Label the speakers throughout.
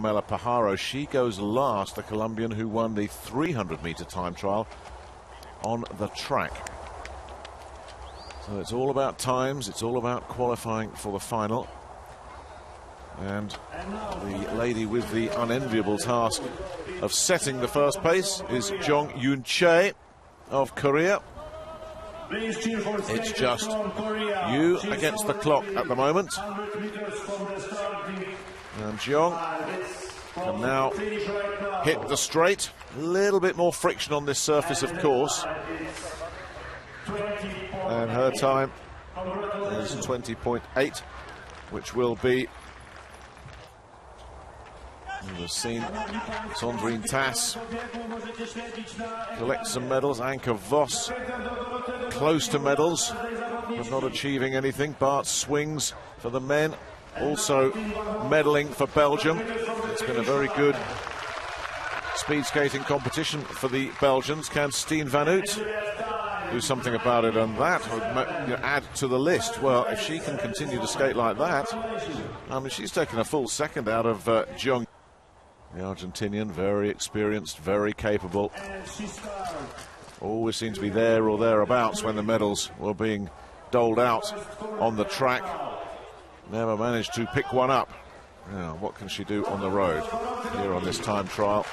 Speaker 1: Mela Pajaro, she goes last, the Colombian who won the 300-meter time trial on the track. So it's all about times, it's all about qualifying for the final. And the lady with the unenviable task of setting the first pace is Jong Yoon-chae of Korea. It's just you against the clock at the moment. And Jong can now hit the straight. A little bit more friction on this surface, of course. And her time is 20.8, which will be, we've seen Sandrine Tass collect some medals. Anke Vos close to medals, but not achieving anything. Bart Swings for the men, also medaling for Belgium. It's been a very good speed skating competition for the Belgians. Can Stien van Uyt do something about it? And that would add to the list. Well, if she can continue to skate like that, I mean, she's taken a full second out of Jong. The Argentinian, very experienced, very capable. Always seemed to be there or thereabouts when the medals were being doled out on the track. Never managed to pick one up. Now, what can she do on the road? Here on this time trial,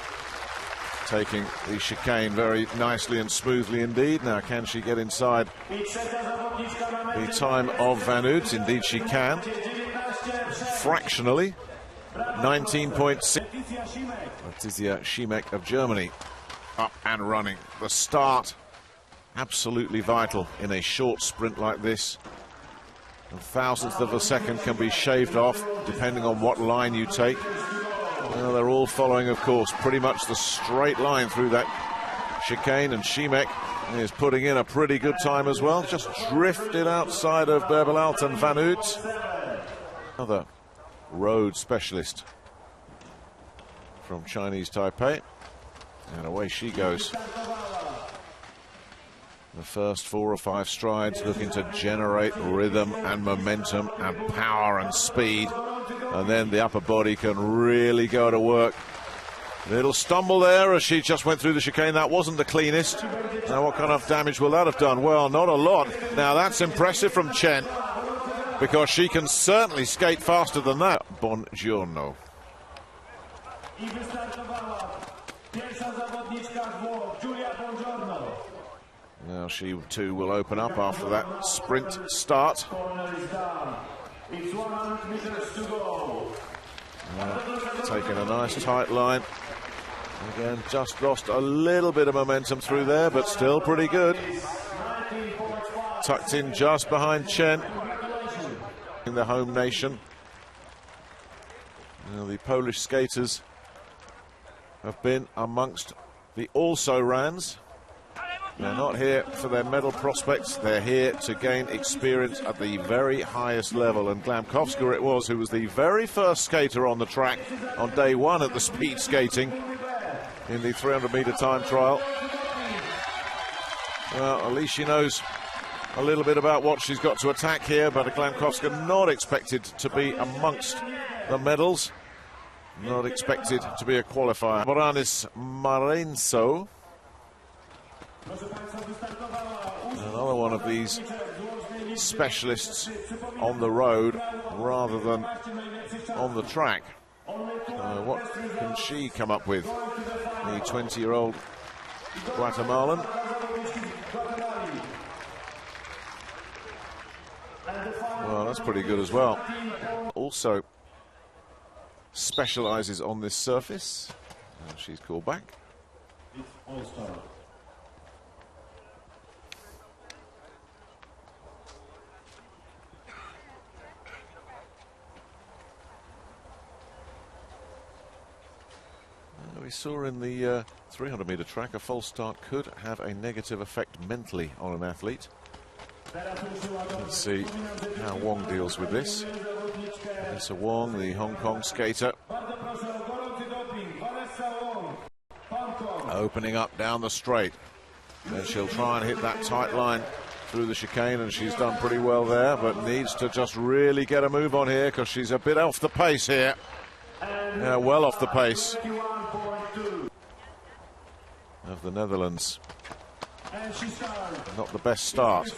Speaker 1: taking the chicane very nicely and smoothly indeed. Now, can she get inside the time of Van Uyt? Indeed she can. Fractionally. 19.6. Letizia Schimek of Germany up and running. The start absolutely vital in a short sprint like this. A thousandth of a second can be shaved off depending on what line you take. Well, they're all following, of course, pretty much the straight line through that chicane, and Schimek is putting in a pretty good time as well. Just drifted outside of Berbelout and Van Uyt. Another road specialist from Chinese Taipei, and away she goes. The first 4 or 5 strides looking to generate rhythm and momentum and power and speed, and then the upper body can really go to work. Little stumble there as she just went through the chicane. That wasn't the cleanest. Now what kind of damage will that have done? Well, not a lot. Now that's impressive from Chen, because she can certainly skate faster than that. Buongiorno. Now she too will open up after that sprint start. Taking a nice tight line. Again, just lost a little bit of momentum through there, but still pretty good. Tucked in just behind Chen. In the home nation. Now, the Polish skaters have been amongst the also-rans. They're not here for their medal prospects, they're here to gain experience at the very highest level. And Glamkowska it was who was the very first skater on the track on day one at the speed skating in the 300-meter time trial. Well, at least she knows a little bit about what she's got to attack here, but Glamkowska not expected to be amongst the medals, not expected to be a qualifier. Moranis Marenso, another one of these specialists on the road rather than on the track. What can she come up with, the 20-year-old Guatemalan? Well, that's pretty good as well. Also specializes on this surface. And she's called back. We saw in the 300-meter track a false start could have a negative effect mentally on an athlete. Let's see how Wong deals with this. Vanessa Wong, the Hong Kong skater, opening up down the straight. Then she'll try and hit that tight line through the chicane, and she's done pretty well there, but needs to just really get a move on here because she's a bit off the pace here. Yeah, well off the pace of the Netherlands. Not the best start.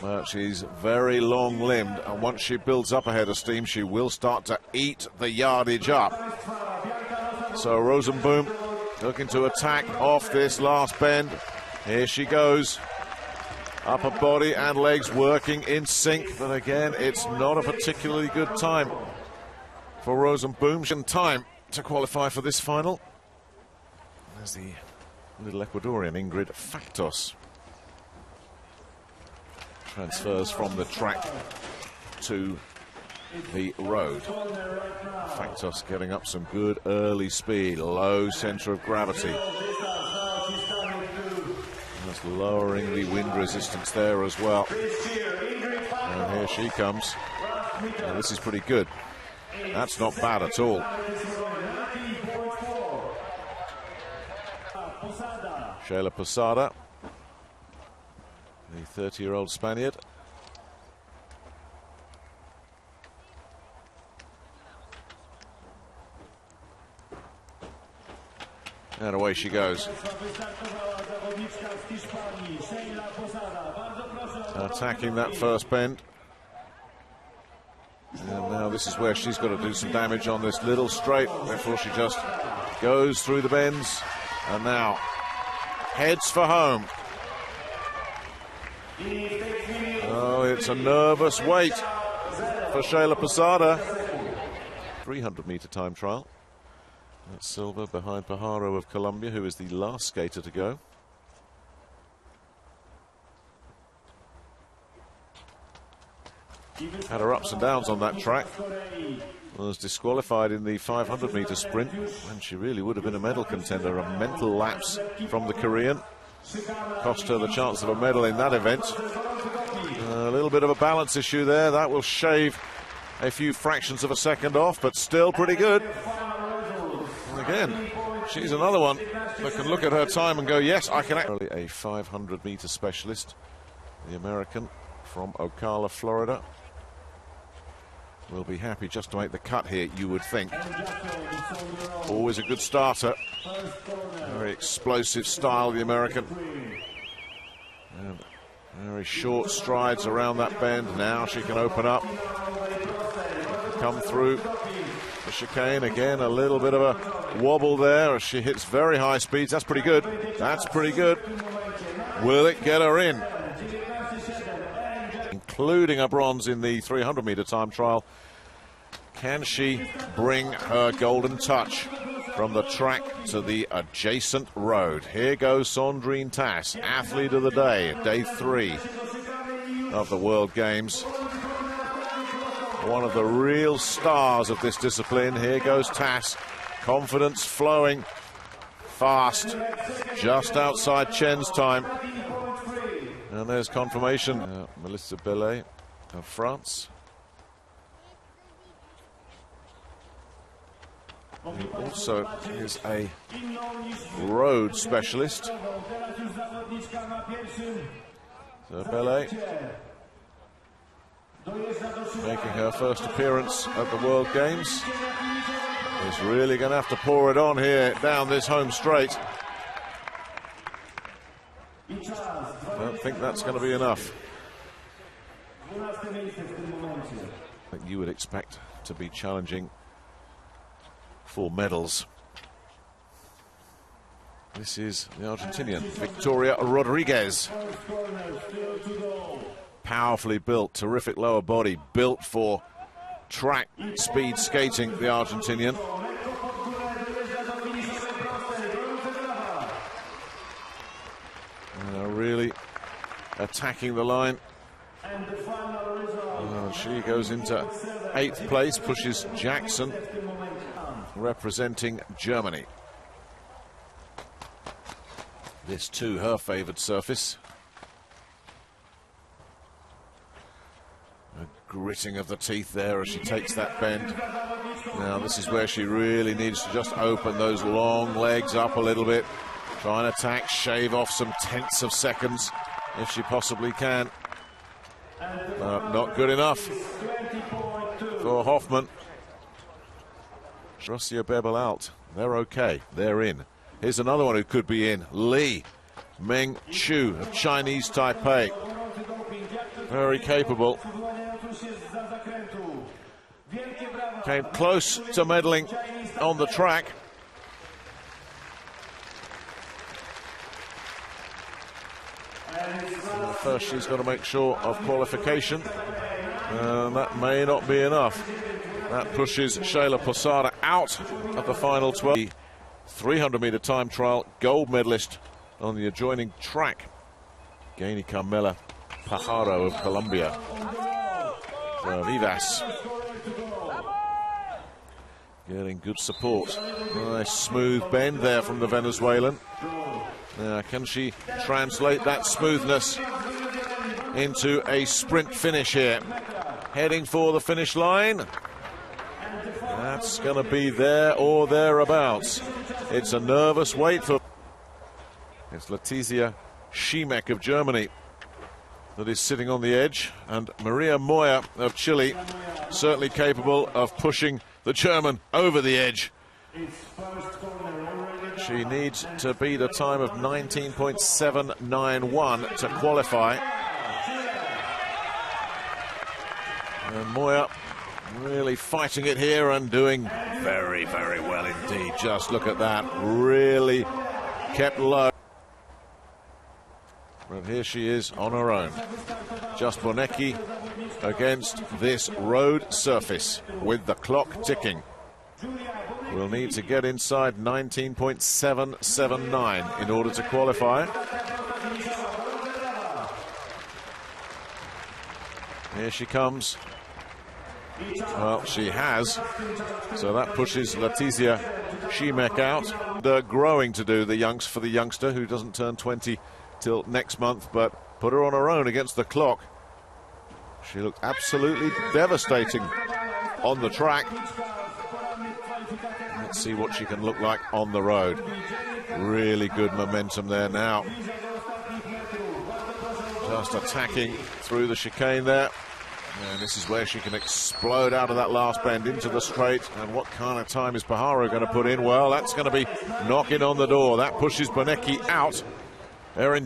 Speaker 1: But she's very long-limbed, and once she builds up a head of steam, she will start to eat the yardage up. So Rosenboom looking to attack off this last bend. Here she goes. Upper body and legs working in sync, but again, it's not a particularly good time for Rosenboom. She had time to qualify for this final. There's the little Ecuadorian Ingrid Factos. Transfers from the track to the road. Factos getting up some good early speed, low center of gravity. That's lowering the wind resistance there as well. And here she comes. And this is pretty good. That's not bad at all. Sheila Posada, the 30-year-old Spaniard. And away she goes. Attacking that first bend. And now this is where she's got to do some damage on this little straight before she just goes through the bends. And now heads for home. Oh, it's a nervous wait for Sheila Posada. 300-meter time trial. That's silver behind Pajaro of Colombia, who is the last skater to go. Had her ups and downs on that track. Was disqualified in the 500-meter sprint, and she really would have been a medal contender. A mental lapse from the Korean cost her the chance of a medal in that event. A little bit of a balance issue there. That will shave a few fractions of a second off, but still pretty good. And again, she's another one that can look at her time and go, yes, I can. A 500-meter specialist, the American from Ocala, Florida. Will be happy just to make the cut here, you would think. Always a good starter. Very explosive style, the American. And very short strides around that bend. Now she can open up. Come through the chicane. Again, a little bit of a wobble there as she hits very high speeds. That's pretty good. That's pretty good. Will it get her in? Including a bronze in the 300-meter time trial. Can she bring her golden touch from the track to the adjacent road? Here goes Sandrine Tass, athlete of the day, day 3 of the World Games. One of the real stars of this discipline. Here goes Tass, confidence flowing, fast, just outside Chen's time. And there's confirmation. Melissa Bellet of France. Who also is a road specialist. So Bellet making her first appearance at the World Games. Is really going to have to pour it on here down this home straight. I don't think that's going to be enough. That you would expect to be challenging for medals. This is the Argentinian, Victoria Rodriguez. Powerfully built, terrific lower body, built for track speed skating, the Argentinian. Really attacking the line. She goes into 8th place, pushes Jackson, representing Germany. This too, her favoured surface. A gritting of the teeth there as she takes that bend. Now this is where she really needs to just open those long legs up a little bit. Try and attack, shave off some tenths of seconds if she possibly can. Not good enough for Hoffman. Russia Bebel out. They're okay. They're in. Here's another one who could be in. Li Meng Chu of Chinese Taipei. Very capable. Came close to medaling on the track. First, she's got to make sure of qualification. That may not be enough. That pushes Shayla Posada out of the final 12. The 300-meter time trial gold medalist on the adjoining track. Gaini Carmela Pajaro of Colombia. Vivas getting good support. Nice smooth bend there from the Venezuelan. Can she translate that smoothness into a sprint finish here? Heading for the finish line. That's going to be there or thereabouts. It's a nervous wait for... It's Letizia Schimek of Germany that is sitting on the edge, and Maria Moya of Chile certainly capable of pushing the German over the edge. She needs to beat a time of 19.791 to qualify. And Moya really fighting it here and doing very, very well indeed. Just look at that. Really kept low. But here she is on her own. Just Bonecki against this road surface with the clock ticking. We'll need to get inside 19.779 in order to qualify. Here she comes. Well, she has. So that pushes Letizia Schimek out. They're growing to do for the youngster who doesn't turn 20 till next month, but put her on her own against the clock. She looked absolutely devastating on the track. Let's see what she can look like on the road. Really good momentum there now. Just attacking through the chicane there. And this is where she can explode out of that last bend into the straight. And what kind of time is Pajaro going to put in? Well, that's going to be knocking on the door. That pushes Bonecki out. Erin